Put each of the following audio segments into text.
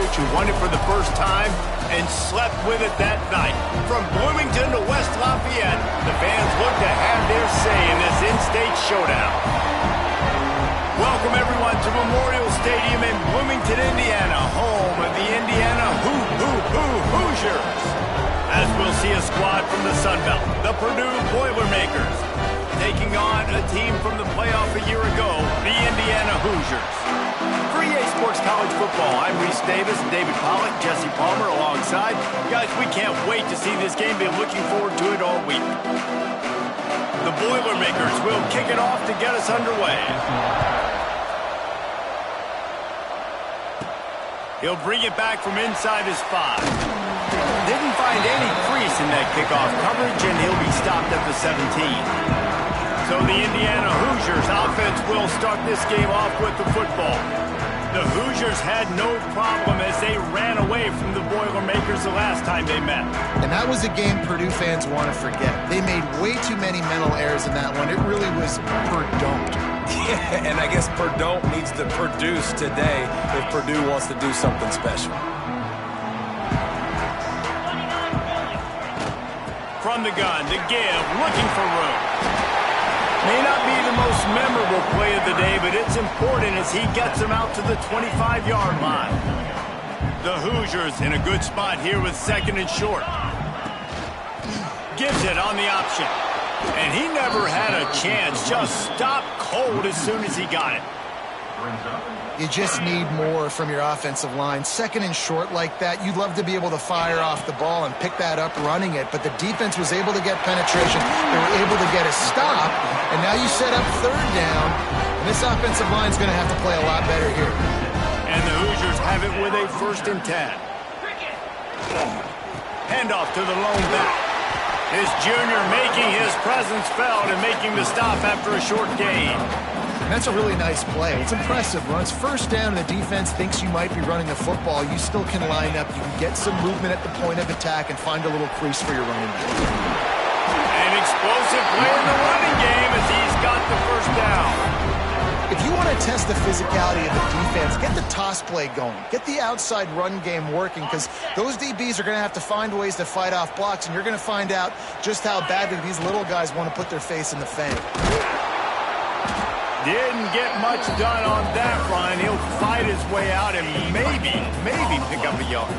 coach who won it for the first time and slept with it that night. From Bloomington to West Lafayette, the fans look to have their say in this in-state showdown. Welcome, everyone, to Memorial Stadium in Bloomington, Indiana, home of the Indiana Hoosiers. As we'll see a squad from the Sun Belt, the Purdue Boilermakers, taking on a team from the playoff a year ago, the Indiana Hoosiers. For EA Sports College Football, I'm Reese Davis, David Pollack, Jesse Palmer alongside. Guys, we can't wait to see this game. Been looking forward to it all week. The Boilermakers will kick it off to get us underway. He'll bring it back from inside his 5. Didn't find any crease in that kickoff coverage, and he'll be stopped at the 17. So the Indiana Hoosiers offense will start this game off with the football. The Hoosiers had no problem as they ran away from the Boilermakers the last time they met. And that was a game Purdue fans want to forget. They made way too many mental errors in that one. It really was Purdue. Yeah, and I guess Purdue needs to produce today if Purdue wants to do something special. From the gun, to give, looking for room. May not be the most memorable play of the day, but it's important as he gets him out to the 25-yard line. The Hoosiers in a good spot here with second and short. Gives it on the option. And he never had a chance. Just stopped cold as soon as he got it. You just need more from your offensive line. Second and short like that, you'd love to be able to fire off the ball and pick that up running it, but the defense was able to get penetration. They were able to get a stop, and now you set up third down, and this offensive line is going to have to play a lot better here. And the Hoosiers have it with a 1st and 10. Handoff to the lone back. His junior making his presence felt and making the stop after a short gain. And that's a really nice play. It's impressive. When it's first down and the defense thinks you might be running the football, you still can line up. You can get some movement at the point of attack and find a little crease for your running back. An explosive play in the running game as he's got the first down. If you want to test the physicality of the defense, get the toss play going. Get the outside run game working because those DBs are going to have to find ways to fight off blocks, and you're going to find out just how badly these little guys want to put their face in the fang. Didn't get much done on that run. He'll fight his way out and maybe pick up a yard.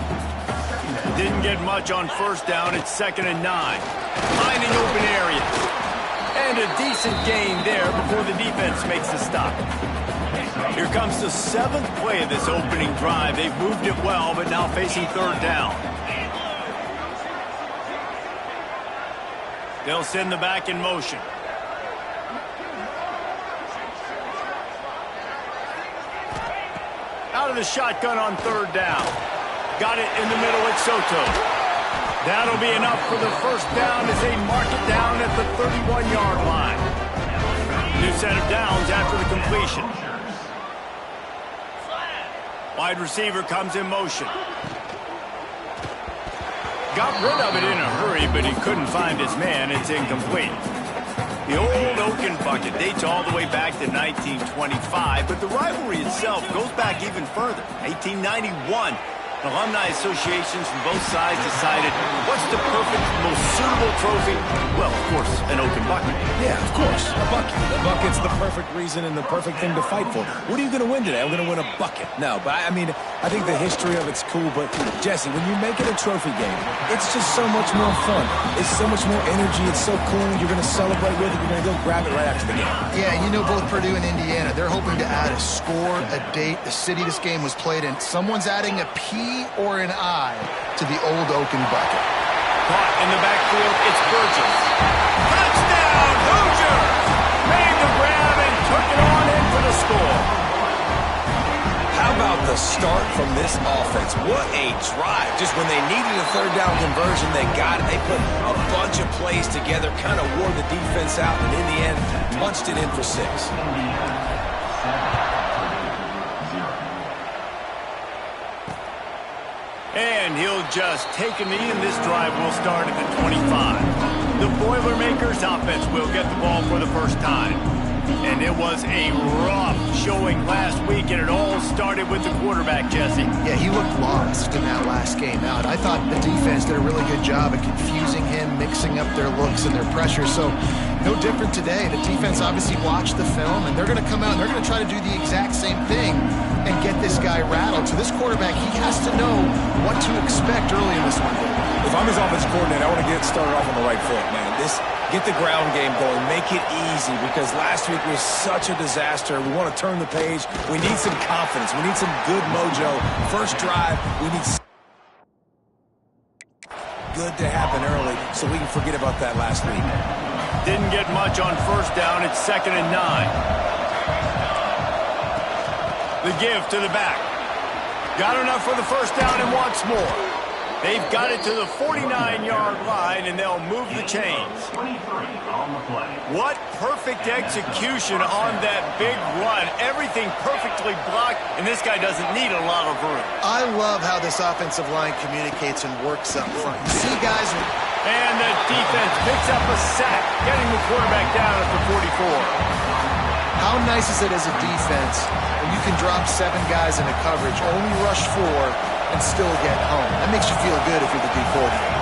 Didn't get much on first down. It's 2nd and 9. Finding open areas. And a decent gain there before the defense makes the stop. Here comes the 7th play of this opening drive. They've moved it well, but now facing third down. They'll send the back in motion. Out of the shotgun on third down. Got it in the middle at Soto. That'll be enough for the first down as they mark it down at the 31-yard line. New set of downs after the completion. Wide receiver comes in motion. Got rid of it in a hurry, but he couldn't find his man. It's incomplete. The old Oaken bucket dates all the way back to 1925, but the rivalry itself goes back even further. 1891. Alumni associations from both sides decided what's the perfect, most suitable trophy? Well, of course, an Oaken bucket. Yeah, of course, a bucket. A bucket's the perfect reason and the perfect thing to fight for. What are you going to win today? I'm going to win a bucket. No, but I mean, I think the history of it's cool, but Jesse, when you make it a trophy game, it's just so much more fun. It's so much more energy. It's so cool. You're going to celebrate with it. You're going to go grab it right after the game. Yeah, you know both Purdue and Indiana, they're hoping to add a score, a date, the city this game was played in. Someone's adding a P or an I to the old Oaken bucket. Caught in the backfield, it's Burgess. Touchdown, Hoosiers! Made the grab and took it on in for the score. How about the start from this offense? What a drive. Just when they needed a third down conversion, they got it. They put a bunch of plays together, kind of wore the defense out, and in the end, punched it in for 6. And he'll just take a knee, and this drive will start at the 25. The Boilermakers offense will get the ball for the first time. And it was a rough showing last week, and it all started with the quarterback, Jesse. Yeah, he looked lost in that last game out. I thought the defense did a really good job at confusing him, mixing up their looks and their pressure. So no different today. The defense obviously watched the film, and they're going to come out and they're going to try to do the exact same thing and get this guy rattled. So this quarterback, he has to know what to expect early in this one. If I'm his offensive coordinator, I want to get started off on the right foot, man. Get the ground game going. Make it easy, because last week was such a disaster. We want to turn the page. We need some confidence. We need some good mojo. First drive, we need good to happen early so we can forget about that last week. Didn't get much on first down. It's 2nd and 9. The give to the back. Got enough for the first down and wants more. They've got it to the 49-yard line, and they'll move the chains. What perfect execution on that big run. Everything perfectly blocked, and this guy doesn't need a lot of room. I love how this offensive line communicates and works up front. You see guys... And the defense picks up a sack, getting the quarterback down at the 44. How nice is it as a defense when you can drop 7 guys into coverage, only rush 4, and still get home? That makes you feel good if you're the D coordinator.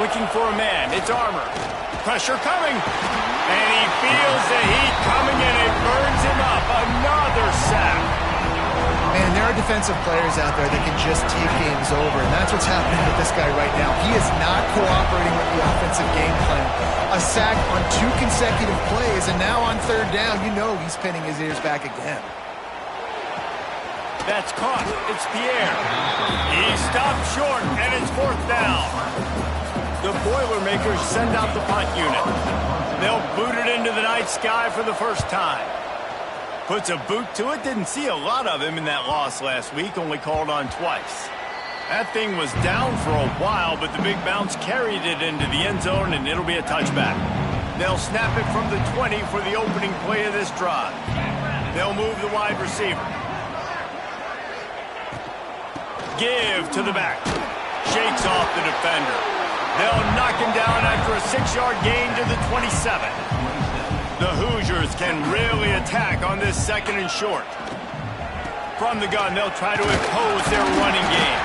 Looking for a man. It's Armour. Pressure coming. And he feels the heat coming, and it burns him up. Another sack. Man, there are defensive players out there that can just take games over, and that's what's happening with this guy right now. He is not cooperating with the offensive game plan. A sack on 2 consecutive plays, and now on 3rd down, you know he's pinning his ears back again. That's caught. It's Pierre. He stopped short, and it's 4th down. The Boilermakers send out the punt unit. They'll boot it into the night sky for the first time. Puts a boot to it. Didn't see a lot of him in that loss last week. Only called on twice. That thing was down for a while, but the big bounce carried it into the end zone, and it'll be a touchback. They'll snap it from the 20 for the opening play of this drive. They'll move the wide receiver. Give to the back. Shakes off the defender. They'll knock him down after a 6-yard gain to the 27. The Hoosiers can really attack on this 2nd and short. From the gun, they'll try to impose their running game.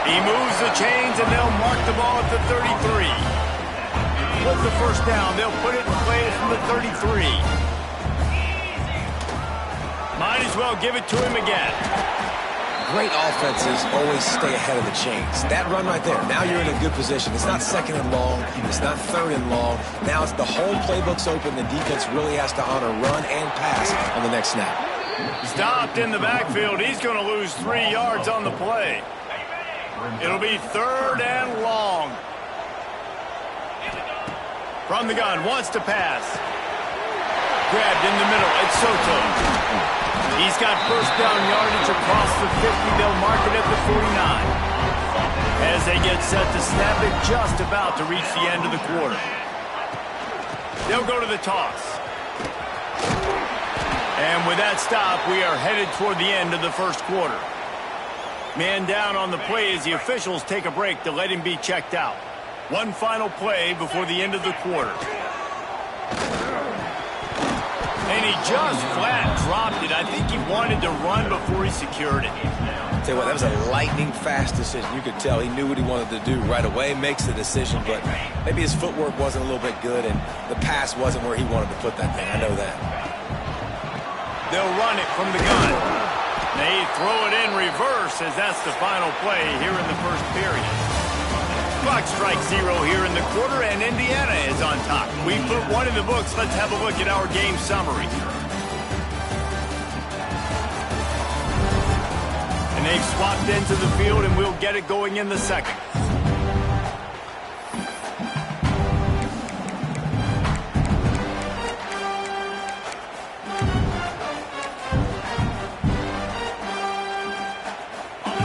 He moves the chains, and they'll mark the ball at the 33. With the first down, they'll put it in play from the 33. Might as well give it to him again. Great offenses always stay ahead of the chains. That run right there, now you're in a good position. It's not 2nd and long. It's not 3rd and long. Now it's the whole playbook's open. The defense really has to honor run and pass on the next snap. Stopped in the backfield. He's going to lose 3 yards on the play. It'll be 3rd and long. From the gun, wants to pass. Grabbed in the middle. It's Soto. He's got first down yardage across the 50. They'll mark it at the 49. As they get set to snap it, just about to reach the end of the quarter. They'll go to the toss. And with that stop, we are headed toward the end of the first quarter. Man down on the play as the officials take a break to let him be checked out. One final play before the end of the quarter. And he just flat dropped it. I think he wanted to run before he secured it. Tell you what, that was a lightning-fast decision. You could tell he knew what he wanted to do right away, makes the decision, but maybe his footwork wasn't a little bit good, and the pass wasn't where he wanted to put that thing. I know that. They'll run it from the gun. They throw it in reverse as that's the final play here in the first period. Clock strikes 0 here in the quarter, and Indiana is on top. We put 1 in the books. Let's have a look at our game summary. And they've swapped into the field, and we'll get it going in the second.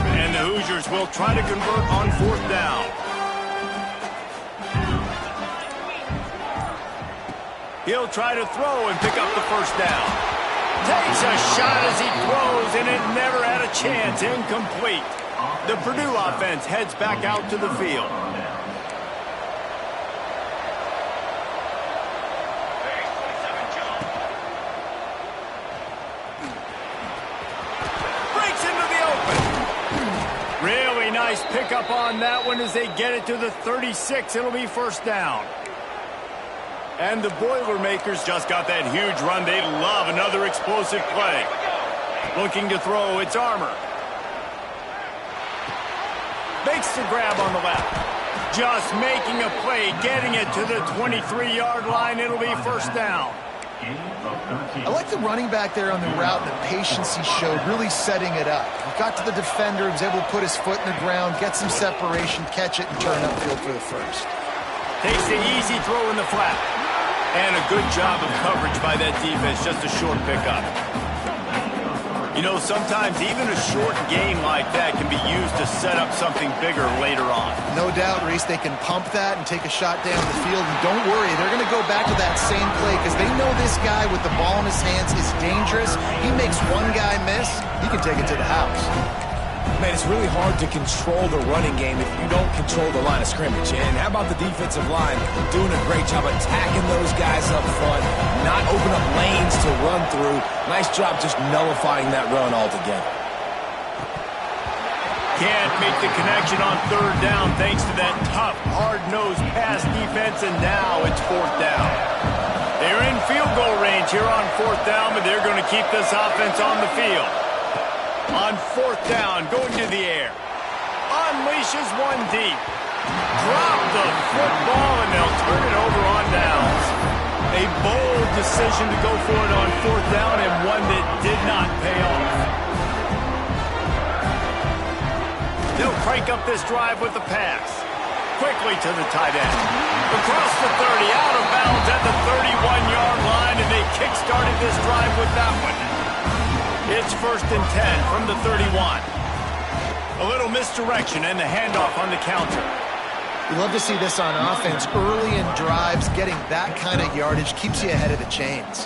And the Hoosiers will try to convert on 4th down. He'll try to throw and pick up the first down. Takes a shot as he throws, and it never had a chance. Incomplete. The Purdue offense heads back out to the field. Breaks into the open. Really nice pickup on that one as they get it to the 36. It'll be first down. And the Boilermakers just got that huge run. They love another explosive play. Looking to throw, it's Armour. Makes the grab on the left. Just making a play, getting it to the 23-yard line. It'll be first down. I like the running back there on the route and the patience he showed, really setting it up. He got to the defender, was able to put his foot in the ground, get some separation, catch it, and turn upfield for the first. Takes the easy throw in the flat. And a good job of coverage by that defense, just a short pickup. You know, sometimes even a short game like that can be used to set up something bigger later on. No doubt, Reese, they can pump that and take a shot down the field. And don't worry, they're going to go back to that same play because they know this guy with the ball in his hands is dangerous. He makes one guy miss, he can take it to the house. Man, it's really hard to control the running game if you don't control the line of scrimmage. And how about the defensive line doing a great job attacking those guys up front, not open up lanes to run through. Nice job just nullifying that run altogether. Can't make the connection on third down thanks to that tough, hard-nosed pass defense, and now it's fourth down. They're in field goal range here on fourth down, but they're going to keep this offense on the field. On fourth down, going to the air. Unleashes one deep. Drop the football, and they'll turn it over on downs. A bold decision to go for it on fourth down, and one that did not pay off. They'll crank up this drive with the pass. Quickly to the tight end. Across the 30, out of bounds at the 31-yard line, and they kick-started this drive with that one. It's first and 10 from the 31. A little misdirection and the handoff on the counter. You love to see this on offense. Early in drives, getting that kind of yardage keeps you ahead of the chains.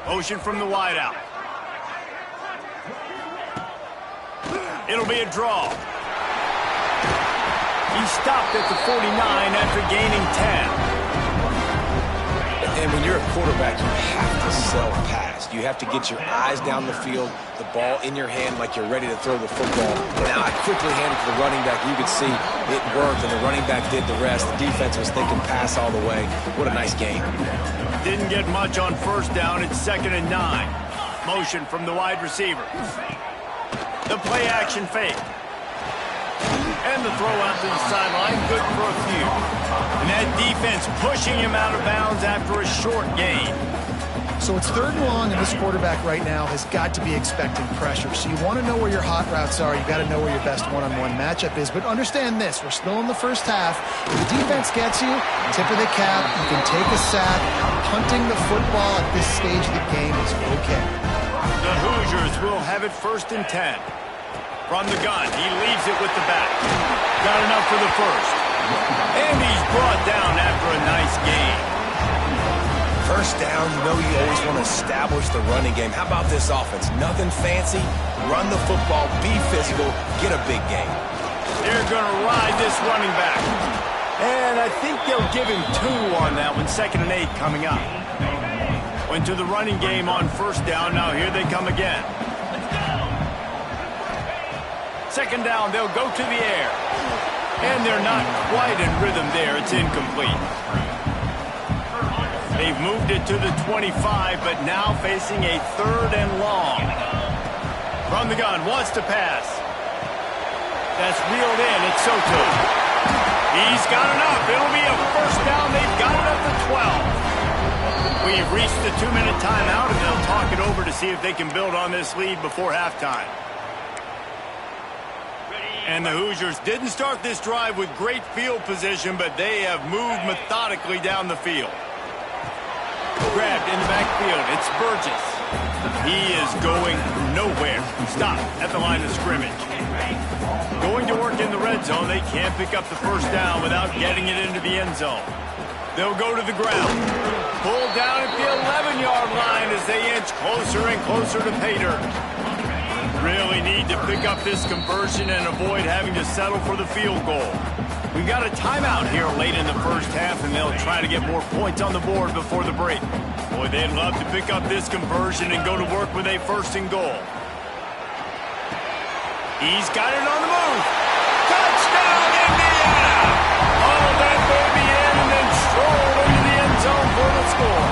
Motion from the wideout. It'll be a draw. He stopped at the 49 after gaining 10. And when you're a quarterback, you have to sell past. You have to get your eyes down the field, the ball in your hand like you're ready to throw the football. Now, I quickly handed to the running back. You could see it worked, and the running back did the rest. The defense was thinking pass all the way. What a nice game. Didn't get much on first down. It's second and 9. Motion from the wide receiver. The play action fake. And the throw out to the sideline, good for a few. And that defense pushing him out of bounds after a short gain. So it's third and long, and this quarterback right now has got to be expecting pressure. So you want to know where your hot routes are. You got to know where your best one-on-one matchup is. But understand this, we're still in the first half. If the defense gets you, tip of the cap, you can take a sack. Punting the football at this stage of the game is okay. The Hoosiers will have it first and 10. From the gun, he leaves it with the back. Got enough for the first. And he's brought down after a nice gain. First down, you know you always want to establish the running game. How about this offense? Nothing fancy. Run the football, be physical, get a big gain. They're going to ride this running back. And I think they'll give him 2 on that one. Second and 8 coming up. Went to the running game on first down. Now here they come again. Second down, they'll go to the air. And they're not quite in rhythm there. It's incomplete. They've moved it to the 25, but now facing a third and long. From the gun, wants to pass. That's reeled in. It's Soto. He's got enough. It'll be a first down. They've got it at the 12. We've reached the 2-minute timeout, and they'll talk it over to see if they can build on this lead before halftime. And the Hoosiers didn't start this drive with great field position, but they have moved methodically down the field. Grabbed in the backfield. It's Burgess. He is going nowhere. Stop at the line of scrimmage. Going to work in the red zone. They can't pick up the first down without getting it into the end zone. They'll go to the ground. Pulled down at the 11-yard line as they inch closer and closer to pay dirt. Really need to pick up this conversion and avoid having to settle for the field goal. We've got a timeout here late in the first half, and they'll try to get more points on the board before the break. Boy, they'd love to pick up this conversion and go to work with a first and goal. He's got it on the move. Touchdown, Indiana! All that baby in and then stroll into the end zone for the score.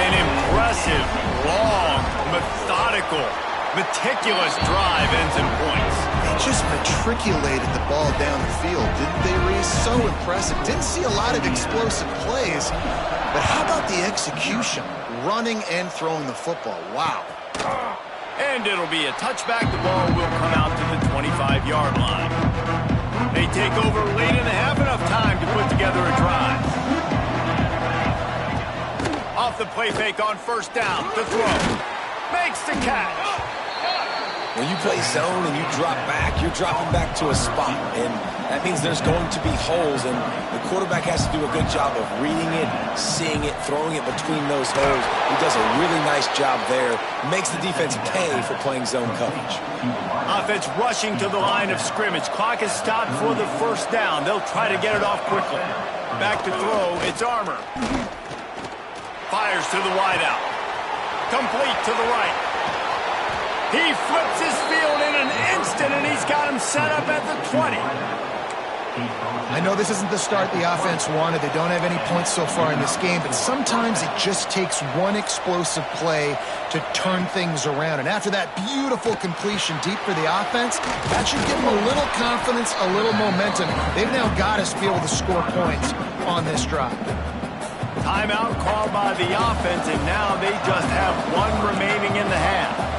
An impressive, long, methodical, meticulous drive ends in points. They just matriculated the ball down the field, didn't they, Reese? So impressive. Didn't see a lot of explosive plays, but how about the execution? Running and throwing the football. Wow. And it'll be a touchback. The ball will come out to the 25-yard line. They take over late in the half, enough time to put together a drive. Off the play fake on first down. To throw. Makes the catch. When you play zone and you drop back, you're dropping back to a spot, and that means there's going to be holes, and the quarterback has to do a good job of reading it, seeing it, throwing it between those holes. He does a really nice job there. Makes the defense pay for playing zone coverage. Offense rushing to the line of scrimmage. Clock is stopped for the first down. They'll try to get it off quickly. Back to throw. It's Armour. Fires to the wideout. Complete to the right. He flips his field in an instant, and he's got him set up at the 20. I know this isn't the start the offense wanted. They don't have any points so far in this game, but sometimes it just takes one explosive play to turn things around. And after that beautiful completion deep for the offense, that should give them a little confidence, a little momentum. They've now got us to be able to score points on this drive. Timeout called by the offense, and now they just have one remaining in the half.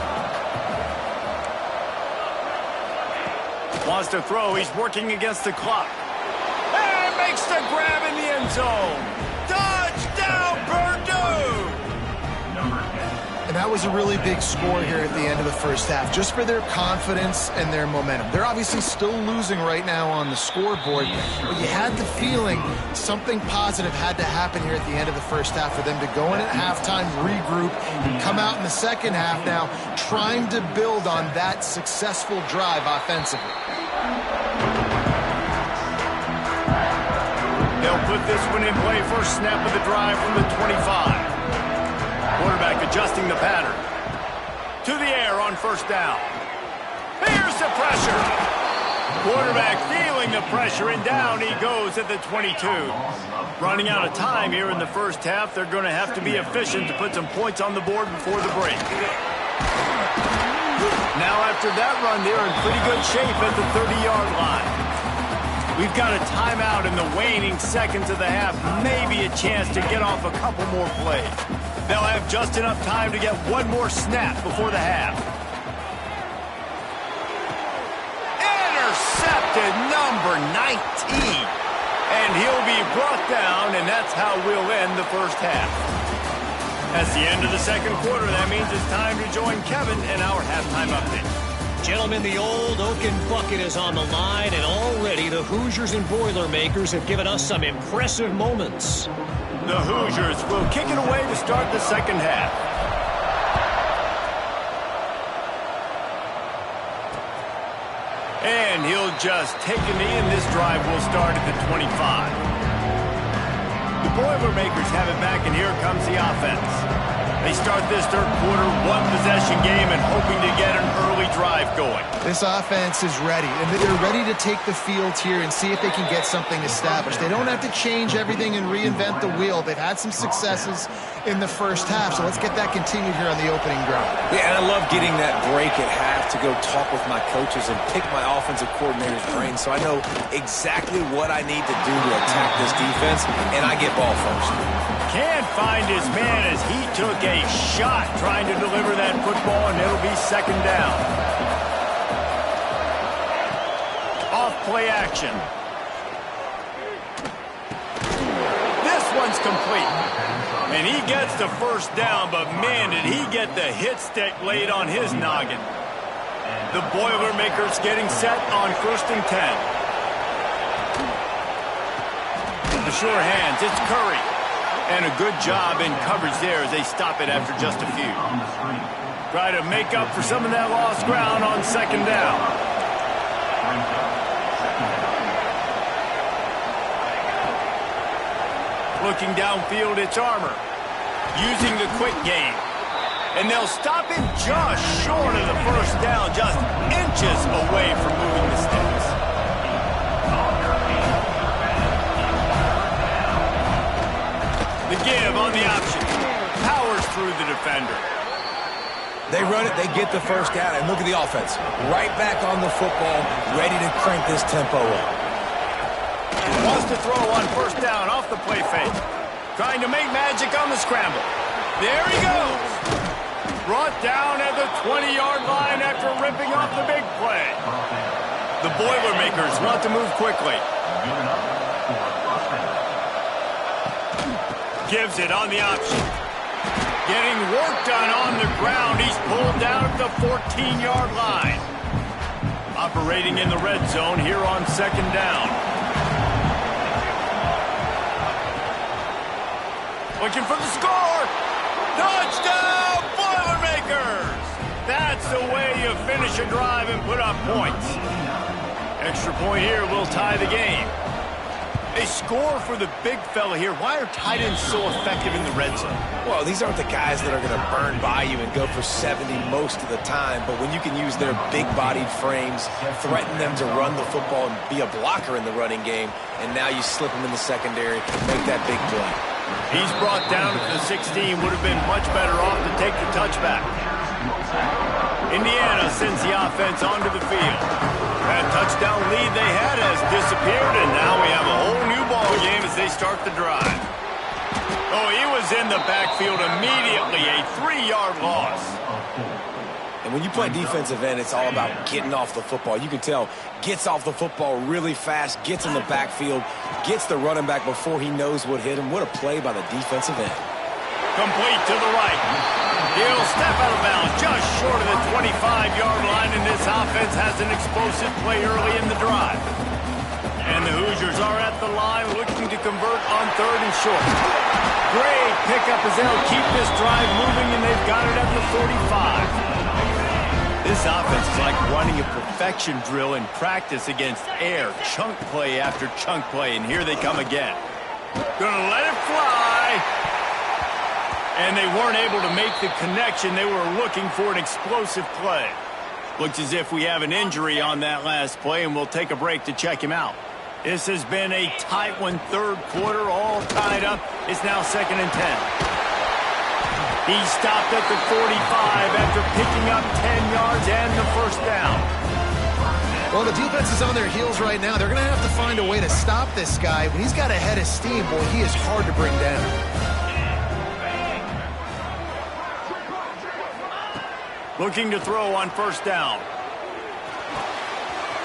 Wants to throw. He's working against the clock. And makes the grab in the end zone. Touchdown, Purdue! And that was a really big score here at the end of the first half, just for their confidence and their momentum. They're obviously still losing right now on the scoreboard, but you had the feeling something positive had to happen here at the end of the first half for them to go in at halftime, regroup, and come out in the second half now trying to build on that successful drive offensively. They'll put this one in play. First snap of the drive from the 25. Quarterback adjusting the pattern. To the air on first down. Here's the pressure. Quarterback feeling the pressure, and down he goes at the 22. Running out of time here in the first half. They're going to have to be efficient to put some points on the board before the break. Now after that run, they're in pretty good shape at the 30-yard line. We've got a timeout in the waning seconds of the half. Maybe a chance to get off a couple more plays. They'll have just enough time to get one more snap before the half. Intercepted, number 19. And he'll be brought down, and that's how we'll end the first half. That's the end of the second quarter. That means it's time to join Kevin in our halftime update. Gentlemen, the old Oaken bucket is on the line, and already the Hoosiers and Boilermakers have given us some impressive moments. The Hoosiers will kick it away to start the second half. And he'll just take a knee, and this drive will start at the 25. The Boilermakers have it back, and here comes the offense. They start this third quarter one-possession game and hoping to get an early drive going. This offense is ready, and they're ready to take the field here and see if they can get something established. They don't have to change everything and reinvent the wheel. They've had some successes in the first half, so let's get that continued here on the opening drive. Yeah, and I love getting that break at half to go talk with my coaches and pick my offensive coordinator's brain so I know exactly what I need to do to attack this defense, and I get ball first. Can't find his man as he took a shot trying to deliver that football, and it'll be second down. Off play action. This one's complete. And he gets the first down, but man, did he get the hit stick laid on his noggin. The Boilermakers getting set on 1st and 10. The sure hands. It's Curry. And a good job in coverage there as they stop it after just a few. Try to make up for some of that lost ground on second down. Looking downfield, it's Armour. Using the quick game. And they'll stop him just short of the first down, just inches away from moving the sticks. The give on the option. Powers through the defender. They run it, they get the first down, and look at the offense. Right back on the football, ready to crank this tempo up. Wants to throw on first down off the play fake. Trying to make magic on the scramble. There he goes. Brought down at the 20-yard line after ripping off the big play. The Boilermakers want to move quickly. Gives it on the option. Getting work done on the ground. He's pulled down at the 14-yard line. Operating in the red zone here on second down. Looking for the score. Touchdown, Boilermakers! That's the way you finish a drive and put up points. Extra point here will tie the game. They score for the big fella here. Why are tight ends so effective in the red zone? Well, these aren't the guys that are going to burn by you and go for 70 most of the time, but when you can use their big-bodied frames, threaten them to run the football and be a blocker in the running game, and now you slip them in the secondary, make that big play. He's brought down at the 16. Would have been much better off to take the touchback. Indiana sends the offense onto the field. That touchdown lead they had has disappeared, and now we have a whole new ball game as they start the drive. Oh, he was in the backfield immediately. A 3-yard loss. And when you play defensive end, it's all about getting off the football. You can tell, gets off the football really fast, gets in the backfield, gets the running back before he knows what hit him. What a play by the defensive end. Complete to the right. He'll step out of bounds just short of the 25-yard line, and this offense has an explosive play early in the drive. And the Hoosiers are at the line looking to convert on third and short. Great pickup as they'll keep this drive moving, and they've got it at the 45. This offense is like running a perfection drill in practice against air. Chunk play after chunk play, and here they come again. Gonna let it fly. And they weren't able to make the connection. They were looking for an explosive play. Looks as if we have an injury on that last play, and we'll take a break to check him out. This has been a tight one, third quarter, all tied up. It's now 2nd and 10. He stopped at the 45 after picking up 10 yards and the first down. Well, the defense is on their heels right now. They're going to have to find a way to stop this guy. When he's got a head of steam, boy, he is hard to bring down. Looking to throw on first down.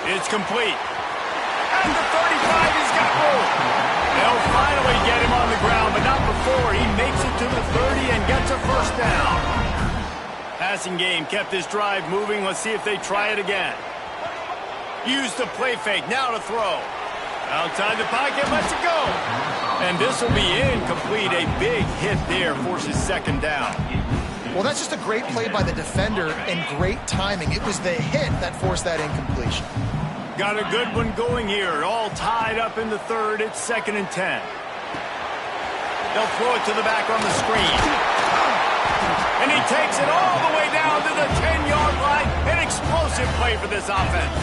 It's complete. At the 35, he's got room. They'll finally get him on the ground, but not before he makes it to the 30 and gets a first down. Passing game kept this drive moving. Let's see if they try it again. Use the play fake, now to throw. Outside the pocket, lets it go. And this will be incomplete. A big hit there forces second down. Well, that's just a great play by the defender and great timing. It was the hit that forced that incompletion. Got a good one going here. All tied up in the third. It's 2nd and 10. They'll throw it to the back on the screen. And he takes it all the way down to the 10-yard line. An explosive play for this offense.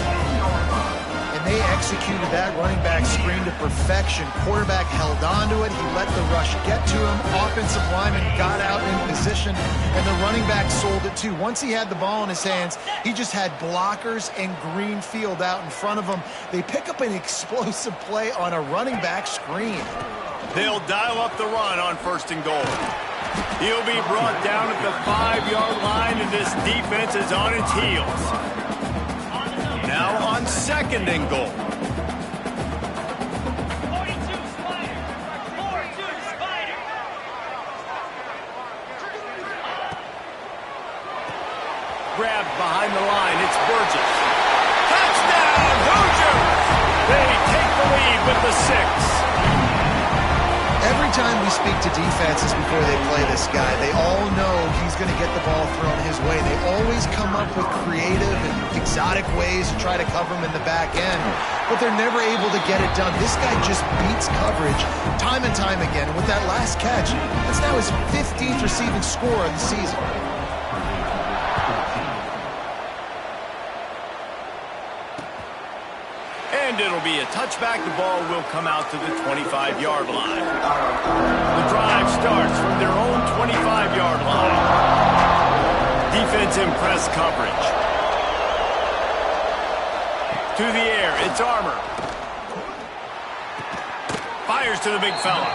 And they executed that running back screen to perfection. Quarterback held on to it. He let the rush get to him. Offensive lineman got out in position, and the running back sold it too. Once he had the ball in his hands, he just had blockers and green field out in front of him. They pick up an explosive play on a running back screen. They'll dial up the run on 1st and goal. He'll be brought down at the 5-yard line, and this defense is on its heels. Now on 2nd and goal. Grabbed behind the line. It's Burgess. Touchdown, Hoosiers! They take the lead with the 6. Every time we speak to defenses before they play this guy, they all know he's going to get the ball thrown his way. They always come up with creative and exotic ways to try to cover him in the back end, but they're never able to get it done. This guy just beats coverage time and time again. And with that last catch, that's now his 15th receiving score of the season. And it'll be a touchback. The ball will come out to the 25-yard line. The drive starts from their own 25-yard line. Defense in press coverage. To the air, it's Armour. Fires to the big fella.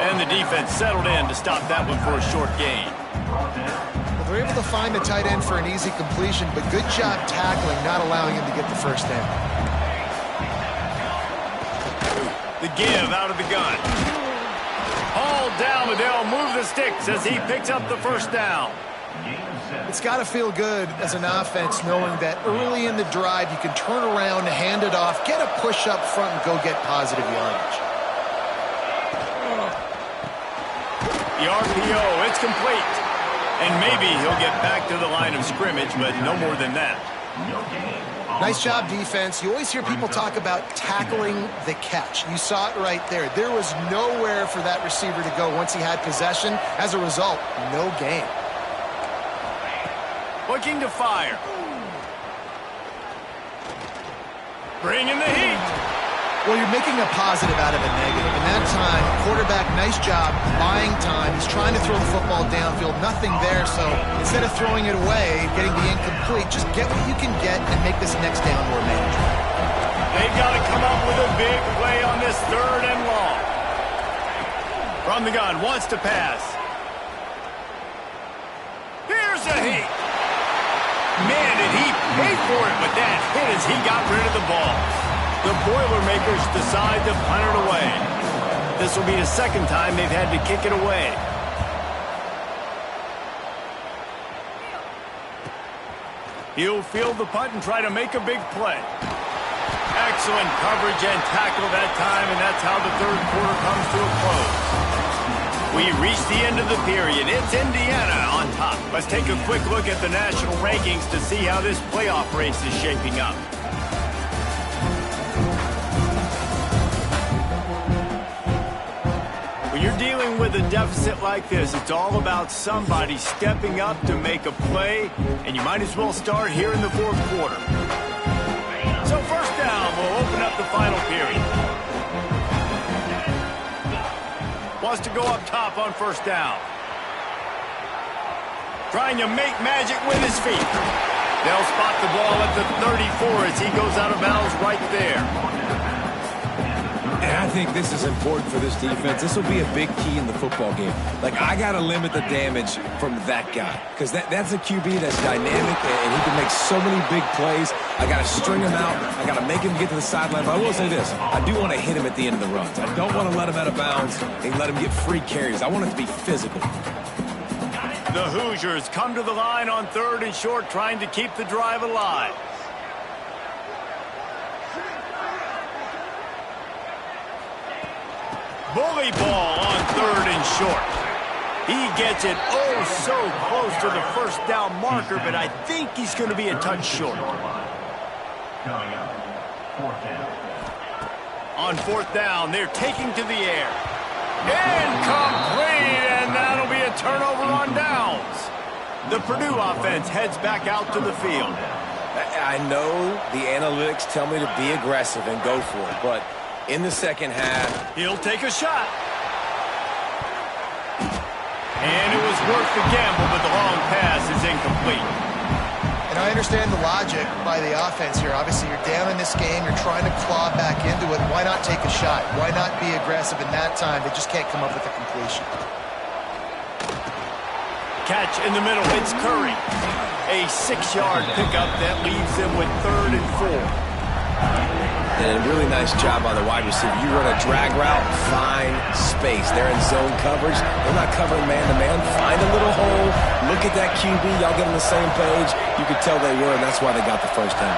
And the defense settled in to stop that one for a short gain. Well, they're able to find the tight end for an easy completion, but good job tackling, not allowing him to get the first down. The give out of the gun. Hauled down, but they'll move the sticks as he picks up the first down. It's got to feel good as an offense knowing that early in the drive you can turn around, hand it off, get a push up front, and go get positive yardage. The RPO, it's complete. And maybe he'll get back to the line of scrimmage, but no more than that. Nice job, defense. You always hear people talk about tackling the catch. You saw it right there. There was nowhere for that receiver to go once he had possession. As a result, no gain. Looking to fire. Bringing the heat. Well, you're making a positive out of a negative. In that time, quarterback, nice job, buying time. He's trying to throw the football downfield. Nothing there, so instead of throwing it away, getting the incomplete, just get what you can get and make this next down more manageable. They've got to come up with a big play on this 3rd and long. From the gun, wants to pass. Here's a heat. Man, did he pay for it, but that hit as he got rid of the ball. The Boilermakers decide to punt it away. This will be the second time they've had to kick it away. He'll field the punt and try to make a big play. Excellent coverage and tackle that time, and that's how the 3rd quarter comes to a close. We reach the end of the period. It's Indiana on top. Let's take a quick look at the national rankings to see how this playoff race is shaping up. When you're dealing with a deficit like this, it's all about somebody stepping up to make a play, and you might as well start here in the 4th quarter. So first down will open up the final period. Wants to go up top on first down. Trying to make magic with his feet. They'll spot the ball at the 34 as he goes out of bounds right there. And I think this is important for this defense. This will be a big key in the football game. Like, I got to limit the damage from that guy because that's a QB that's dynamic and he can make so many big plays. I got to string him out. I got to make him get to the sideline. But I will say this. I do want to hit him at the end of the runs. I don't want to let him out of bounds and let him get free carries. I want it to be physical. The Hoosiers come to the line on 3rd and short, trying to keep the drive alive. Bully ball on 3rd and short. He gets it oh so close to the first down marker, but I think he's going to be a touch short. On 4th down, they're taking to the air. Incomplete, and that'll be a turnover on downs. The Purdue offense heads back out to the field. I know the analytics tell me to be aggressive and go for it, but in the second half, he'll take a shot. And it was worth the gamble, but the long pass is incomplete. And I understand the logic by the offense here. Obviously, you're down in this game. You're trying to claw back into it. Why not take a shot? Why not be aggressive in that time? They just can't come up with a completion. Catch in the middle. It's Curry. A 6-yard pickup that leaves them with 3rd and 4. And a really nice job by the wide receiver. You run a drag route, find space. They're in zone coverage. They're not covering man-to-man. Find a little hole. Look at that QB. Y'all get on the same page. You could tell they were, and that's why they got the first down.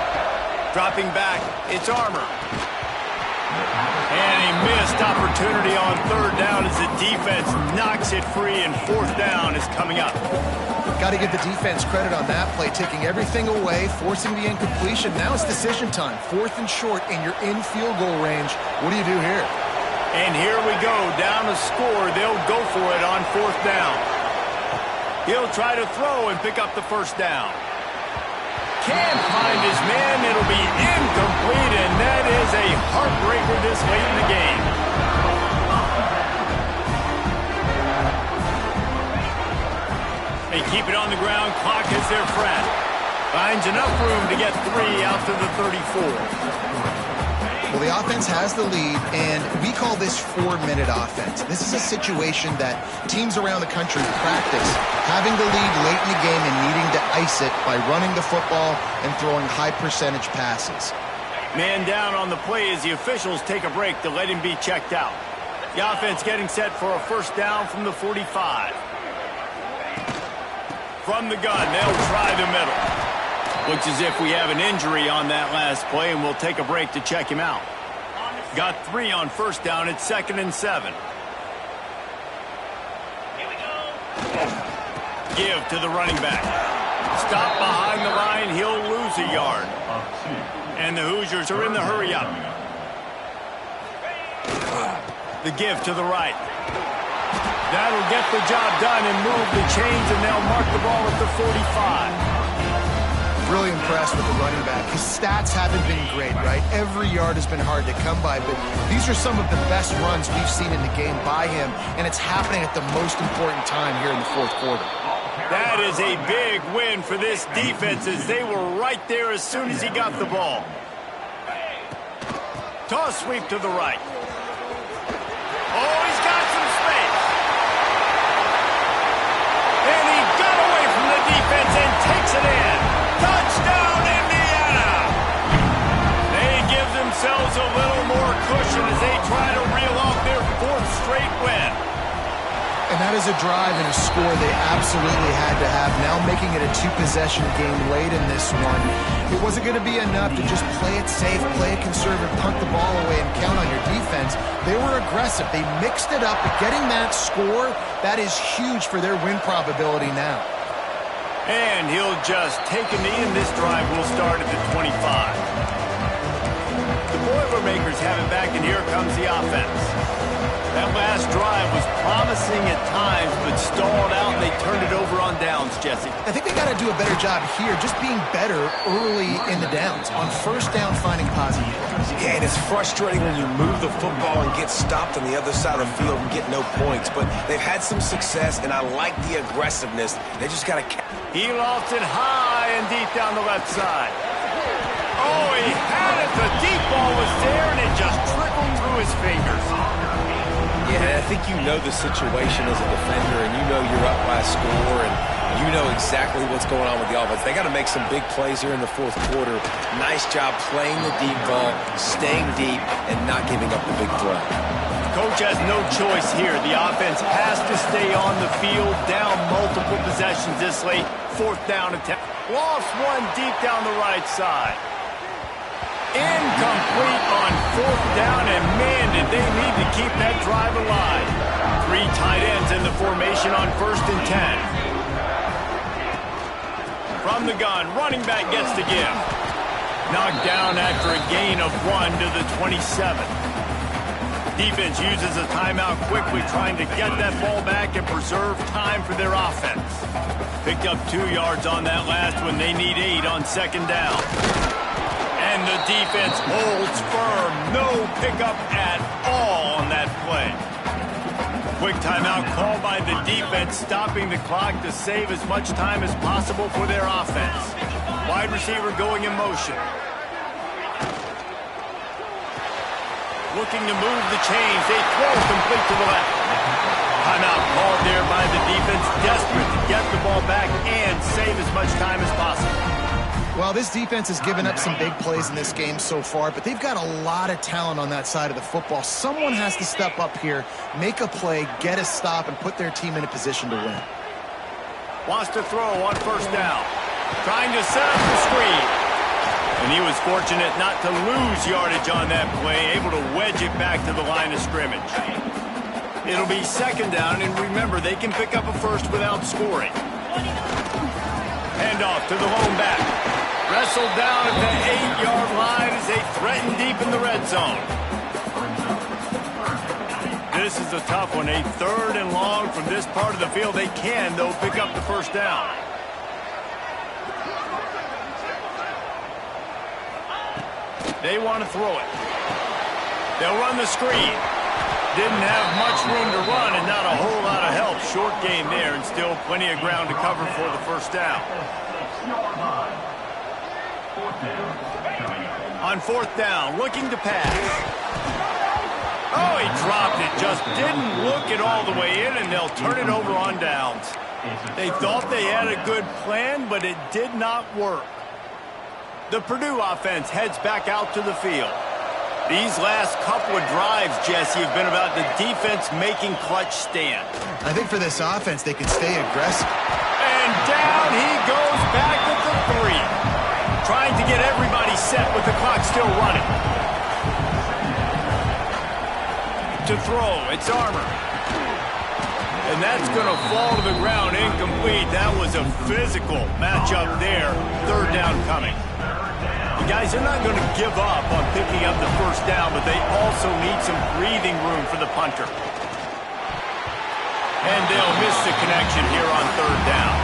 Dropping back, it's Armour. And he missed opportunity on third down as the defense knocks it free, and fourth down is coming up. Got to give the defense credit on that play, taking everything away, forcing the incompletion. Now it's decision time. Fourth and short, and you're in field goal range. What do you do here? And here we go, down to score. They'll go for it on fourth down. He'll try to throw and pick up the first down. Can't find his man. It'll be incomplete, and that is a heartbreaker this late in the game. They keep it on the ground. Clock is their friend. Finds enough room to get 3 out to the 34. Well, the offense has the lead, and we call this 4-minute offense. This is a situation that teams around the country practice, having the lead late in the game and needing to ice it by running the football and throwing high-percentage passes. Man down on the play as the officials take a break to let him be checked out. The offense getting set for a first down from the 45. From the gun, they'll try the middle. Looks as if we have an injury on that last play, and we'll take a break to check him out. Got 3 on first down. It's 2nd and 7. Here we go. Give to the running back. Stop behind the line. He'll lose a yard. And the Hoosiers are in the hurry up. The give to the right. That'll get the job done and move the chains, and they'll mark the ball at the 45. Really impressed with the running back. His stats haven't been great, right? Every yard has been hard to come by, but these are some of the best runs we've seen in the game by him, and it's happening at the most important time here in the fourth quarter. That is a big win for this defense as they were right there as soon as he got the ball. Toss sweep to the right. Oh, he's got some space. And he got away from the defense and takes it in. Touchdown, Indiana! They give themselves a little more cushion as they try to reel off their 4th straight win. And that is a drive and a score they absolutely had to have. Now making it a 2-possession game late in this one. It wasn't going to be enough to just play it safe, play it conservative, punt the ball away, and count on your defense. They were aggressive. They mixed it up, but getting that score, that is huge for their win probability now. And he'll just take a knee, and this drive will start at the 25. The Boilermakers have it back, and here comes the offense. That last drive was promising at times, but stalled out, and they turned it over on downs, Jesse. I think they got to do a better job here, just being better early in the downs. On first down, finding positive plays. Yeah, and it's frustrating when you move the football and get stopped on the other side of the field and get no points. But they've had some success, and I like the aggressiveness. They just got to... He lofts it high and deep down the left side. Oh, he had it. The deep ball was there, and it just trickled through his fingers. Yeah, I think you know the situation as a defender, and you know you're up by a score, and you know exactly what's going on with the offense. They got to make some big plays here in the fourth quarter. Nice job playing the deep ball, staying deep, and not giving up the big play. Coach has no choice here. The offense has to stay on the field, down multiple possessions this late. 4th down attempt. Lost one deep down the right side. Incomplete on 4th down, and man, did they need to keep that drive alive. 3 tight ends in the formation on 1st and 10. From the gun, running back gets the give. Knocked down after a gain of 1 to the 27. Defense uses a timeout quickly, trying to get that ball back and preserve time for their offense. Picked up 2 yards on that last one. They need 8 on 2nd down. And the defense holds firm. No pickup at all on that play. Quick timeout called by the defense, stopping the clock to save as much time as possible for their offense. Wide receiver going in motion. Looking to move the chains. They throw complete to the left. Timeout called there by the defense, desperate to get the ball back and save as much time as possible. Well, this defense has given up some big plays in this game so far, but they've got a lot of talent on that side of the football. Someone has to step up here, make a play, get a stop, and put their team in a position to win. Wants to throw on 1st down. Trying to set up the screen. And he was fortunate not to lose yardage on that play, able to wedge it back to the line of scrimmage. It'll be second down, and remember, they can pick up a first without scoring. Handoff to the lone back. Wrestled down at the 8-yard line as they threaten deep in the red zone. This is a tough one. A 3rd and long from this part of the field. They can, though, pick up the first down. They want to throw it. They'll run the screen. Didn't have much room to run and not a whole lot of help. Short game there and still plenty of ground to cover for the first down. On 4th down, looking to pass. Oh, he dropped it. Just didn't look it all the way in, and they'll turn it over on downs. They thought they had a good plan, but it did not work. The Purdue offense heads back out to the field. These last couple of drives, Jesse, have been about the defense making clutch stand. I think for this offense, they can stay aggressive. And down he goes back at the 3. Trying to get everybody set with the clock still running. To throw, it's Armour. And that's going to fall to the ground incomplete. That was a physical matchup there. 3rd down coming. The guys are not going to give up on picking up the first down, but they also need some breathing room for the punter. And they'll miss the connection here on 3rd down.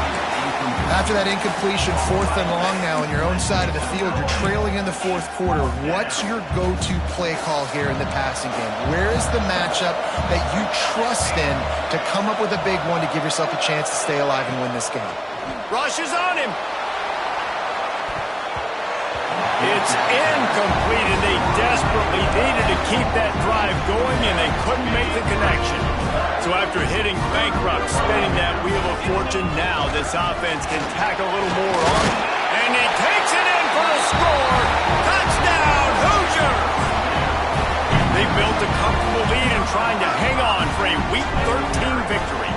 After that incompletion, 4th and long now on your own side of the field, you're trailing in the 4th quarter. What's your go-to play call here in the passing game? Where is the matchup that you trust in to come up with a big one to give yourself a chance to stay alive and win this game? Rush is on him. It's incomplete, and they desperately needed to keep that drive going, and they couldn't make the connection. So after hitting bankrupt, spinning that wheel of fortune, now this offense can tack a little more on. And he takes it in for the score. Touchdown, Hoosiers! They built a comfortable lead and trying to hang on for a Week 13 victory.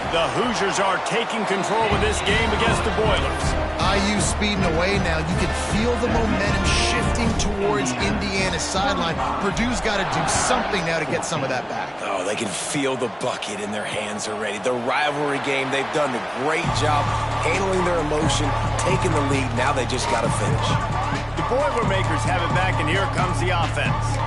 The Hoosiers are taking control of this game against the Boilers. IU speeding away now. You can feel the momentum shifting towards Indiana's sideline. Purdue's got to do something now to get some of that back. Oh, they can feel the bucket in their hands already. The rivalry game, they've done a great job handling their emotion, taking the lead. Now they just got to finish. The Boilermakers have it back, and here comes the offense.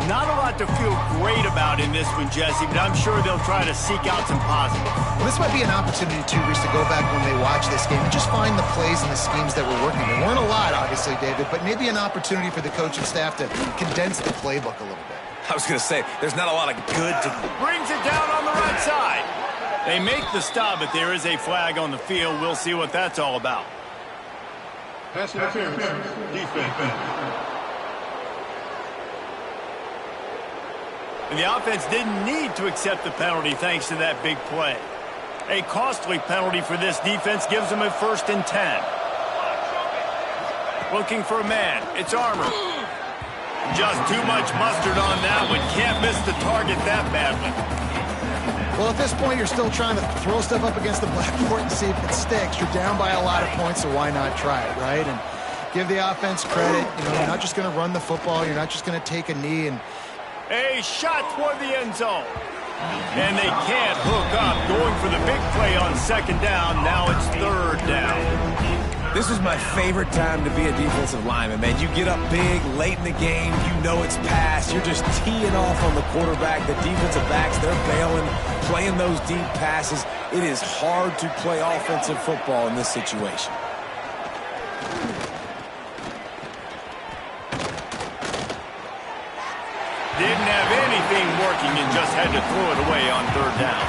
Not a lot to feel great about in this one, Jesse, but I'm sure they'll try to seek out some positives. Well, this might be an opportunity, too, Reese, to go back when they watch this game and just find the plays and the schemes that were working. There weren't a lot, obviously, David, but maybe an opportunity for the coaching staff to condense the playbook a little bit. I was going to say, there's not a lot of good to... Brings it down on the right side. They make the stop, but there is a flag on the field. We'll see what that's all about. Pass interference. Defense. And the offense didn't need to accept the penalty thanks to that big play. A costly penalty for this defense gives them a 1st and 10. Looking for a man. It's Armour. Just too much mustard on that one. Can't miss the target that badly. Well, at this point, you're still trying to throw stuff up against the blackboard and see if it sticks. You're down by a lot of points, so why not try it, right? And give the offense credit. You know, you're not just going to run the football. You're not just going to take a knee and... A shot toward the end zone. And they can't hook up. Going for the big play on 2nd down. Now it's 3rd down. This is my favorite time to be a defensive lineman, man. You get up big, late in the game. You know it's past. You're just teeing off on the quarterback. The defensive backs, they're bailing, playing those deep passes. It is hard to play offensive football in this situation. Didn't have anything working and just had to throw it away on 3rd down.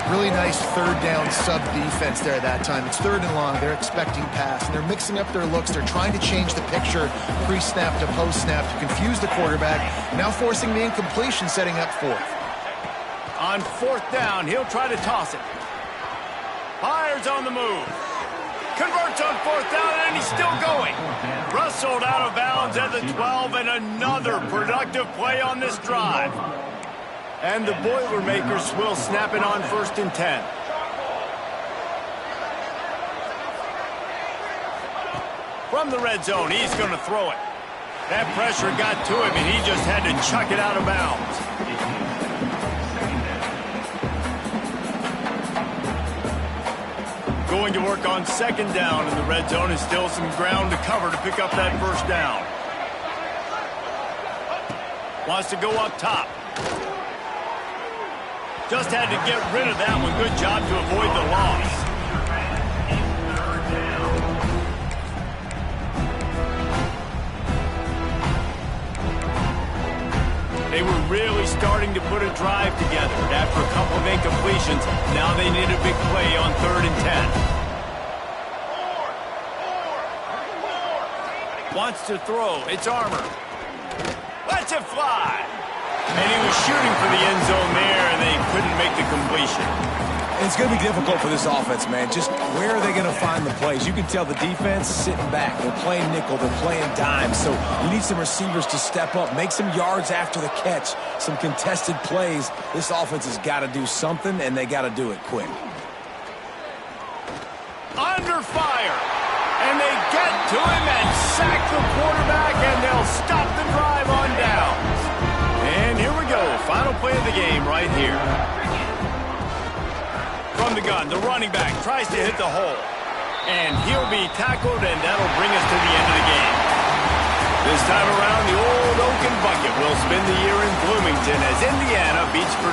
Really nice 3rd down sub-defense there that time. It's 3rd and long. They're expecting pass, and they're mixing up their looks. They're trying to change the picture pre-snap to post-snap to confuse the quarterback, now forcing the incompletion, setting up 4th. On 4th down, he'll try to toss it. Fires on the move. Converts on 4th down, and he's still going. Wrestled out of bounds at the 12, and another productive play on this drive. And the Boilermakers will snap it on 1st and 10. From the red zone, he's going to throw it. That pressure got to him, and he just had to chuck it out of bounds. Going to work on second down in the red zone, and still some ground to cover to pick up that first down. Wants to go up top. Just had to get rid of that one. Good job to avoid the loss. They were really starting to put a drive together. And after a couple of incompletions, now they need a big play on 3rd and 10. Wants to throw. It's Armour. Lets it fly. And he was shooting for the end zone there, and they couldn't make the completion. It's going to be difficult for this offense, man. Just where are they going to find the plays? You can tell the defense sitting back. They're playing nickel. They're playing dime. So you need some receivers to step up, make some yards after the catch, some contested plays. This offense has got to do something, and they got to do it quick. Under fire. And they get to him and sack the quarterback, and they'll stop the drive on downs. And here we go. Final play of the game right here. From the gun, the running back tries to hit the hole. And he'll be tackled, and that'll bring us to the end of the game. This time around, the old Oaken Bucket will spend the year in Bloomington as Indiana beats Purdue.